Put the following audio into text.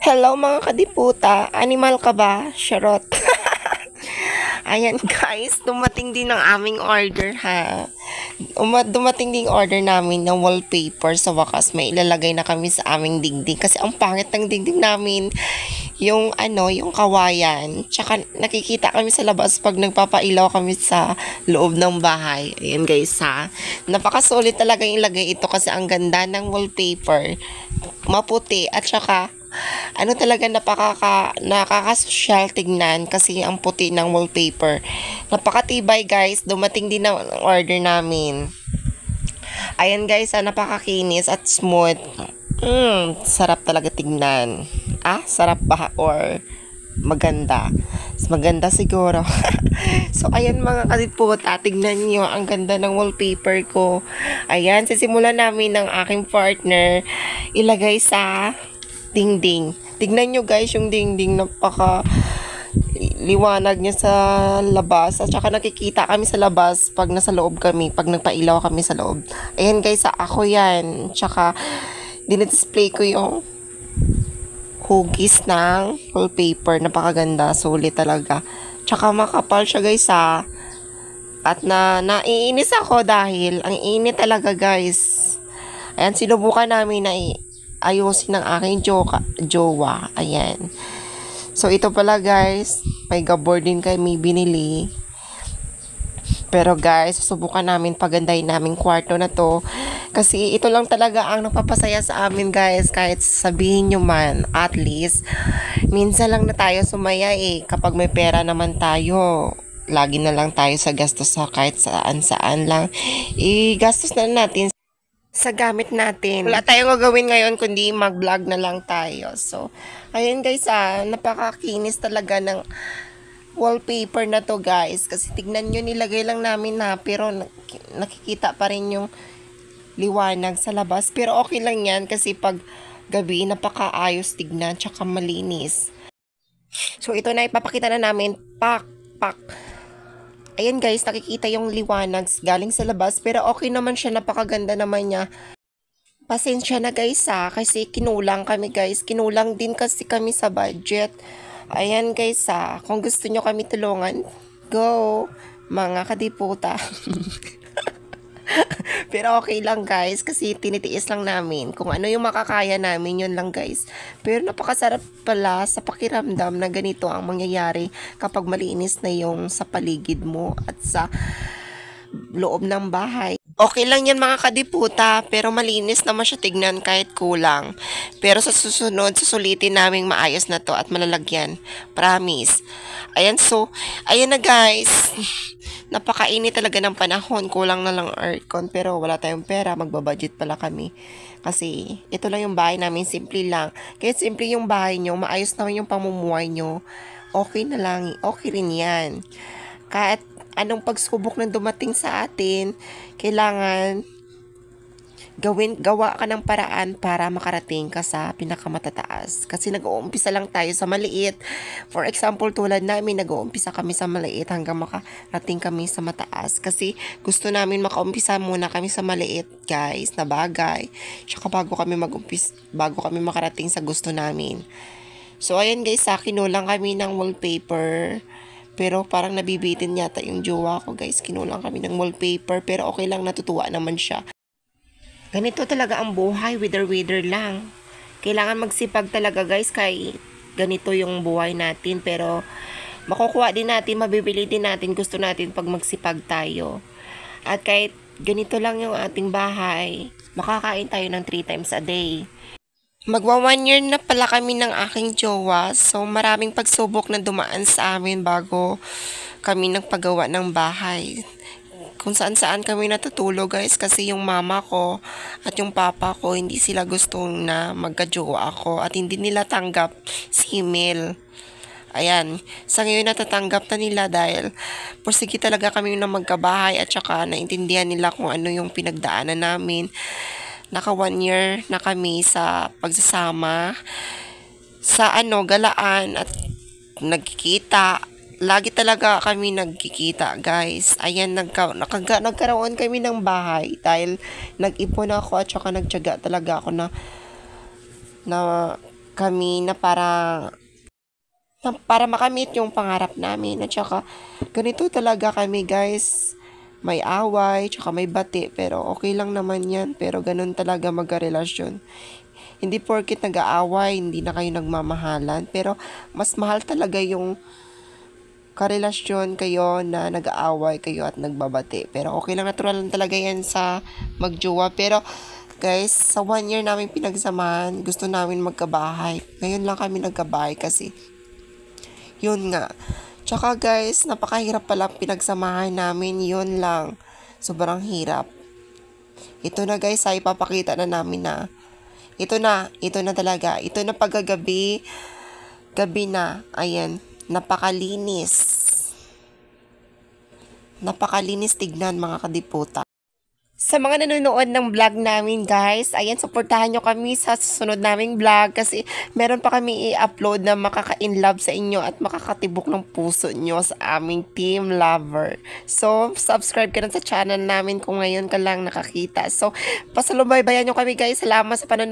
Hello mga kadiputa, animal ka ba? Charot. Ayan guys, dumating din ang aming order ha. Dumating din order namin ng wallpaper. Sa wakas may ilalagay na kami sa aming dingding kasi ang pangit ng dingding namin. Yung kawayan. Tsaka nakikita kami sa labas pag nagpapailaw kami sa loob ng bahay. Ayan guys ha. Napakasulit talaga yung lagay ito kasi ang ganda ng wallpaper. Maputi at saka talaga nakakasosyal tignan kasi ang puti ng wallpaper. Napakatibay guys, dumating din ang order namin. Ayan guys, napakakinis at smooth. Sarap talaga tignan. Sarap ba or maganda? Maganda siguro. So, ayan mga kadiputa, tignan nyo, ang ganda ng wallpaper ko. Ayan, sisimulan namin ng aking partner ilagay sa dingding. Tignan nyo guys yung dingding, napaka liwanag niya sa labas at saka nakikita kami sa labas pag nasa loob kami, pag nagpailaw kami sa loob. Ayan guys, ako yan. Tsaka dinidisplay ko yung hugis ng wallpaper. Napakaganda, sulit talaga. Tsaka makapal siya guys at naiinis ako dahil ang init talaga guys. Ayan, sinubukan namin na ayusin ng aking jowa. Ayan. So, ito pala guys, may gabor din kami binili. Pero guys, susubukan namin pagandahin namin kwarto na to. Kasi ito lang talaga ang nagpapasaya sa amin guys. Kahit sabihin nyo man, at least, minsan lang na tayo sumaya kapag may pera naman tayo, lagi na lang tayo sa gastos sa kahit saan lang. Gastos na natin sa gamit natin. Wala tayong gagawin ngayon kundi mag-vlog na lang tayo. So, ayun guys, napakakinis talaga ng wallpaper na to guys. Kasi tignan nyo, nilagay lang namin pero nakikita pa rin yung liwanag sa labas. Pero okay lang yan kasi pag gabi, napakaayos tignan, tsaka malinis. So, ito na ipapakita na namin. Pak. Ayan guys, nakikita yung liwanag galing sa labas. Pero okay naman siya, napakaganda naman niya. Pasensya na guys kasi kinulang kami guys. Kinulang din kasi kami sa budget. Ayan guys kung gusto nyo kami tulungan, go mga kadiputa. Pero okay lang guys kasi tinitiis lang namin kung ano yung makakaya namin, yun lang guys. Pero napakasarap pala sa pakiramdam na ganito ang mangyayari kapag malinis na yung sa paligid mo at sa loob ng bahay. Okay lang yan mga kadiputa, pero malinis naman siya tignan kahit kulang. Pero sa susunod, susulitin namin maayos na to at malalagyan. Promise. Ayan, so, ayan na guys. Napakainit talaga ng panahon. Kulang na lang aircon, pero wala tayong pera. Magbabudget pala kami. Kasi, ito lang yung bahay namin. Simple lang. Kahit simple yung bahay nyo, maayos naman yung pamumuhay nyo. Okay na lang. Okay rin yan. Kahit anong pagsubok na dumating sa atin, kailangan gawa ka ng paraan para makarating ka sa pinakamatataas. Kasi nag-uumpisa lang tayo sa maliit. For example, tulad namin, nag-uumpisa kami sa maliit hanggang makarating kami sa mataas. Kasi gusto namin makaumpisa muna kami sa maliit, guys, na bagay. Tsaka bago kami makarating sa gusto namin. So, ayan guys, kinulang kami ng wallpaper. Pero parang nabibitin yata yung jowa ko guys. Kinulang kami ng wallpaper. Pero okay lang, natutuwa naman siya. Ganito talaga ang buhay. Wither lang. Kailangan magsipag talaga guys. Kaya ganito yung buhay natin. Pero makukuha din natin, mabibili din natin. Gusto natin pag magsipag tayo. At kahit ganito lang yung ating bahay, makakain tayo ng 3 times a day. Magwa 1 year na pala kami ng aking jowa. So, maraming pagsubok na dumaan sa amin bago kami nagpagawa ng bahay. Kung saan-saan kami natutulog guys kasi yung mama ko at yung papa ko hindi sila gustong na magka-jowa ako at hindi nila tanggap si Mel. Ayan, sa ngayon natatanggap na nila dahil pursige talaga kami na magkabahay at saka naintindihan nila kung ano yung pinagdaanan namin. Naka 1 year na kami sa pagsasama sa galaan at nagkikita. Lagi talaga kami nagkikita guys. Ayan, nagkaroon kami ng bahay dahil nag-ipon ako at saka nagtiyaga talaga ako na kami na para makamit yung pangarap namin. At saka, ganito talaga kami guys. May away, tsaka may bati, pero okay lang naman yan. Pero ganun talaga magka-relasyon. Hindi porket nag-aaway, hindi na kayo nagmamahalan. Pero mas mahal talaga yung karelasyon kayo na nag-aaway kayo at nagbabati. Pero okay lang, natural lang talaga yan sa magjowa. Pero guys, sa 1 year namin pinagsamahan, gusto namin magkabahay. Ngayon lang kami nagkabahay kasi yun nga. Tsaka guys, napakahirap pala pinagsamahan namin. Yun lang. Sobrang hirap. Ito na guys, ay ipapakita na namin na. Ito na talaga. Ito na pagkagabi. Gabi na. Ayan. Napakalinis. Napakalinis tignan mga kadiputa. Sa mga nanonood ng vlog namin guys, ayan, supportahan nyo kami sa susunod naming vlog kasi meron pa kami i-upload na makaka-inlove sa inyo at makakatibok ng puso nyo sa aming team lover. So, subscribe ka na sa channel namin kung ngayon ka lang nakakita. So, pasalubaybayan nyo kami guys. Salamat sa panonood.